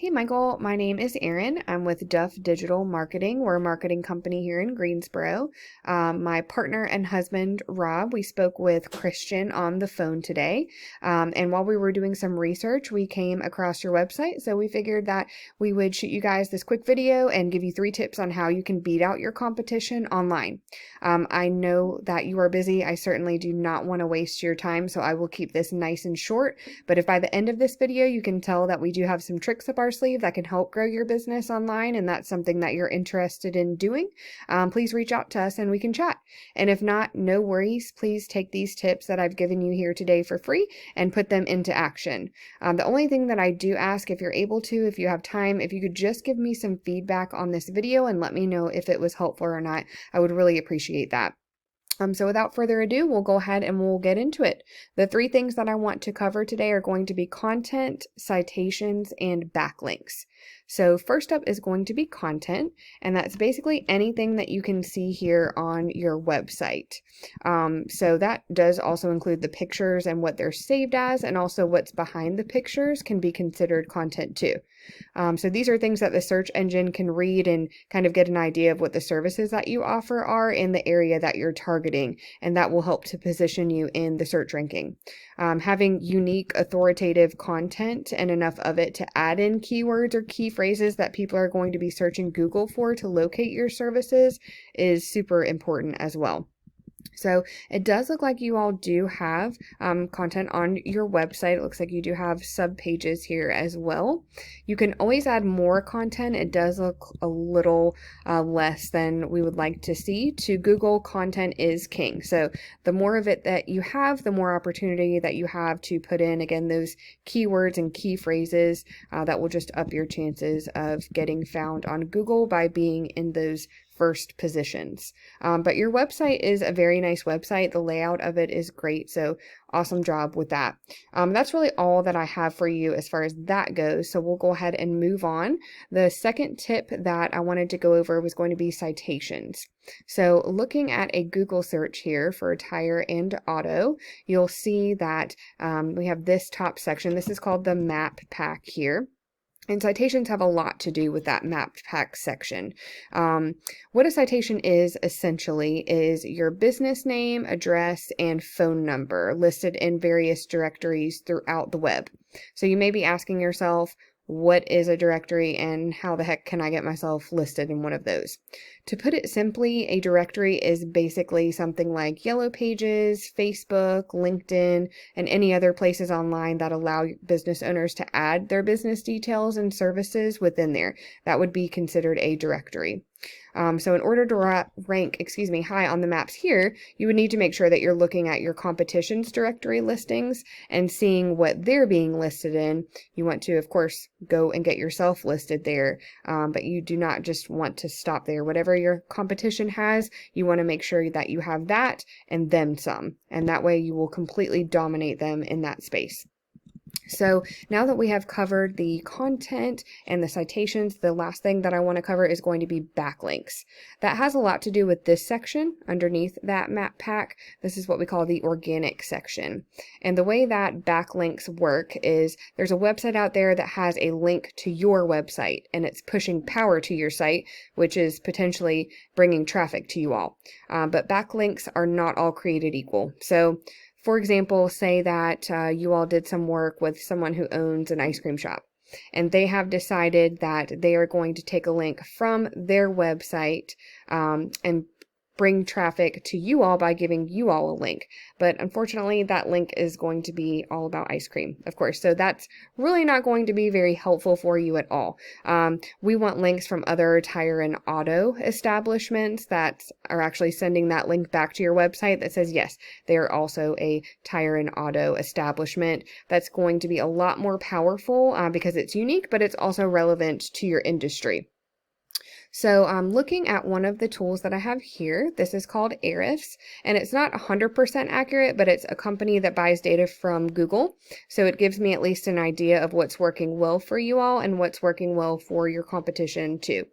Hey Michael, my name is Erin. I'm with Duff Digital Marketing. We're a marketing company here in Greensboro. My partner and husband, Rob, we spoke with Christian on the phone today. And while we were doing some research, we came across your website. So we figured that we would shoot you guys this quick video and give you 3 tips on how you can beat out your competition online. I know that you are busy. I certainly do not want to waste your time, so I will keep this nice and short. But if by the end of this video you can tell that we do have some tricks up our sleeve that can help grow your business online, and that's something that you're interested in doing, please reach out to us and we can chat. And if not, no worries. Please take these tips that I've given you here today for free and put them into action. The only thing that I do ask, if you're able to, if you have time, if you could just give me some feedback on this video and let me know if it was helpful or not, I would really appreciate that. So without further ado, we'll go ahead and we'll get into it. The 3 things that I want to cover today are going to be content, citations, and backlinks. So first up is going to be content, and that's basically anything that you can see here on your website. So that does also include the pictures and what they're saved as, and also what's behind the pictures can be considered content too. So these are things that the search engine can read and kind of get an idea of what the services that you offer are in the area that you're targeting, and that will help to position you in the search ranking. Having unique, authoritative content and enough of it to add in keywords or key phrases that people are going to be searching Google for to locate your services is super important as well. So it does look like you all do have content on your website. It looks like you do have sub-pages here as well. You can always add more content. It does look a little less than we would like to see. To Google, content is king. So the more of it that you have, the more opportunity that you have to put in, again, those keywords and key phrases that will just up your chances of getting found on Google by being in those first positions. But your website is a very nice website. The layout of it is great. So awesome job with that. That's really all that I have for you as far as that goes. So we'll go ahead and move on. The second tip that I wanted to go over was going to be citations. So looking at a Google search here for tire and auto, you'll see that we have this top section. This is called the map pack here. And citations have a lot to do with that map pack section. What a citation is essentially is your business name, address, and phone number listed in various directories throughout the web. So you may be asking yourself, what is a directory and how the heck can I get myself listed in one of those? To put it simply, a directory is basically something like Yellow Pages, Facebook, LinkedIn, and any other places online that allow business owners to add their business details and services within there. That would be considered a directory. So in order to rank, high on the maps here, you would need to make sure that you're looking at your competition's directory listings and seeing what they're being listed in. You want to, of course, go and get yourself listed there, but you do not just want to stop there. Whatever your competition has, you want to make sure that you have that and then some, and that way you will completely dominate them in that space. So now that we have covered the content and the citations, the last thing that I want to cover is going to be backlinks. That has a lot to do with this section underneath that map pack. This is what we call the organic section. And the way that backlinks work is there's a website out there that has a link to your website, and it's pushing power to your site, which is potentially bringing traffic to you all. But backlinks are not all created equal. So for example, say that you all did some work with someone who owns an ice cream shop, and they have decided that they are going to take a link from their website and bring traffic to you all by giving you all a link. But unfortunately, that link is going to be all about ice cream, of course. So that's really not going to be very helpful for you at all. We want links from other tire and auto establishments that are actually sending that link back to your website that says, yes, they are also a tire and auto establishment. That's going to be a lot more powerful because it's unique, but it's also relevant to your industry. So I'm looking at one of the tools that I have here. This is called Ahrefs, and it's not 100% accurate, but it's a company that buys data from Google. So it gives me at least an idea of what's working well for you all and what's working well for your competition too.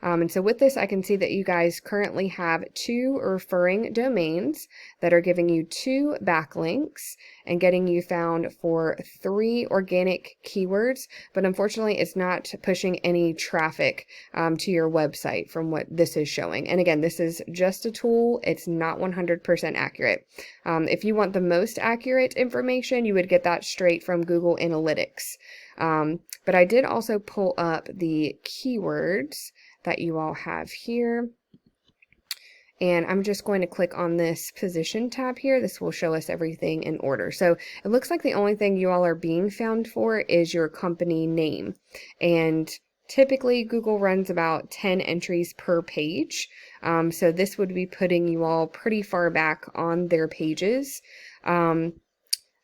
And so with this, I can see that you guys currently have 2 referring domains that are giving you 2 backlinks, and getting you found for 3 organic keywords, but unfortunately it's not pushing any traffic to your website from what this is showing. And again, this is just a tool. It's not 100% accurate. If you want the most accurate information, you would get that straight from Google Analytics. But I did also pull up the keywords that you all have here. And I'm just going to click on this position tab here. This will show us everything in order. So it looks like the only thing you all are being found for is your company name. And typically Google runs about 10 entries per page. So this would be putting you all pretty far back on their pages.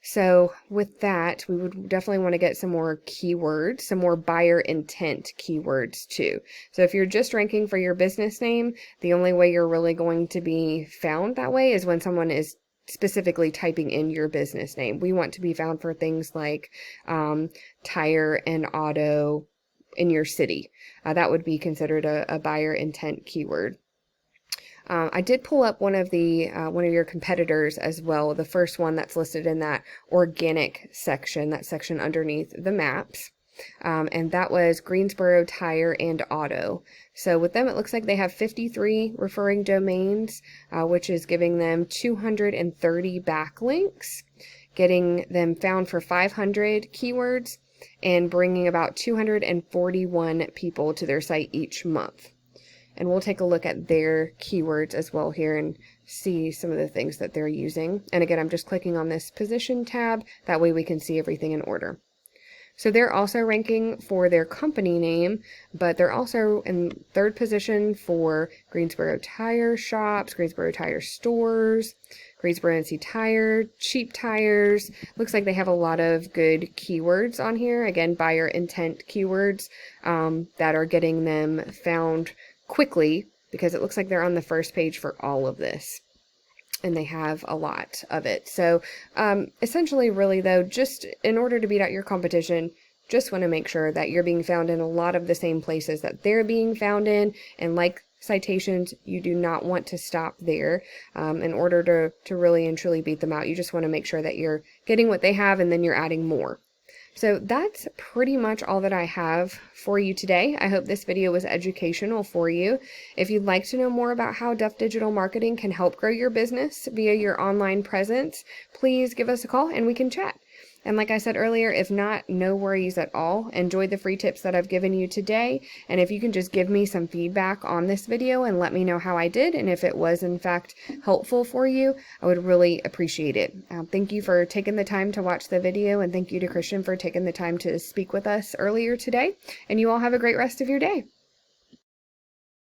So with that, we would definitely want to get some more keywords, some more buyer intent keywords too. So if you're just ranking for your business name, the only way you're really going to be found that way is when someone is specifically typing in your business name. We want to be found for things like tire and auto in your city. That would be considered a buyer intent keyword. I did pull up one of your competitors as well, the first one that's listed in that organic section, that section underneath the maps. And that was Greensboro Tire and Auto. So with them, it looks like they have 53 referring domains, which is giving them 230 backlinks, getting them found for 500 keywords, and bringing about 241 people to their site each month. And we'll take a look at their keywords as well here and see some of the things that they're using. And again, I'm just clicking on this position tab. That way we can see everything in order. So they're also ranking for their company name, but they're also in 3rd position for Greensboro Tire Shops, Greensboro Tire Stores, Greensboro NC Tire, Cheap Tires. Looks like they have a lot of good keywords on here. Again, buyer intent keywords that are getting them found quickly, because it looks like they're on the first page for all of this, and they have a lot of it. So essentially, really though, just in order to beat out your competition, just want to make sure that you're being found in a lot of the same places that they're being found in, and like citations, you do not want to stop there. In order to really and truly beat them out, you just want to make sure that you're getting what they have and then you're adding more. So that's pretty much all that I have for you today. I hope this video was educational for you. If you'd like to know more about how Duff Digital Marketing can help grow your business via your online presence, please give us a call and we can chat. And like I said earlier, if not, no worries at all. Enjoy the free tips that I've given you today. And if you can just give me some feedback on this video and let me know how I did, and if it was in fact helpful for you, I would really appreciate it. Thank you for taking the time to watch the video, and thank you to Christian for taking the time to speak with us earlier today. And you all have a great rest of your day.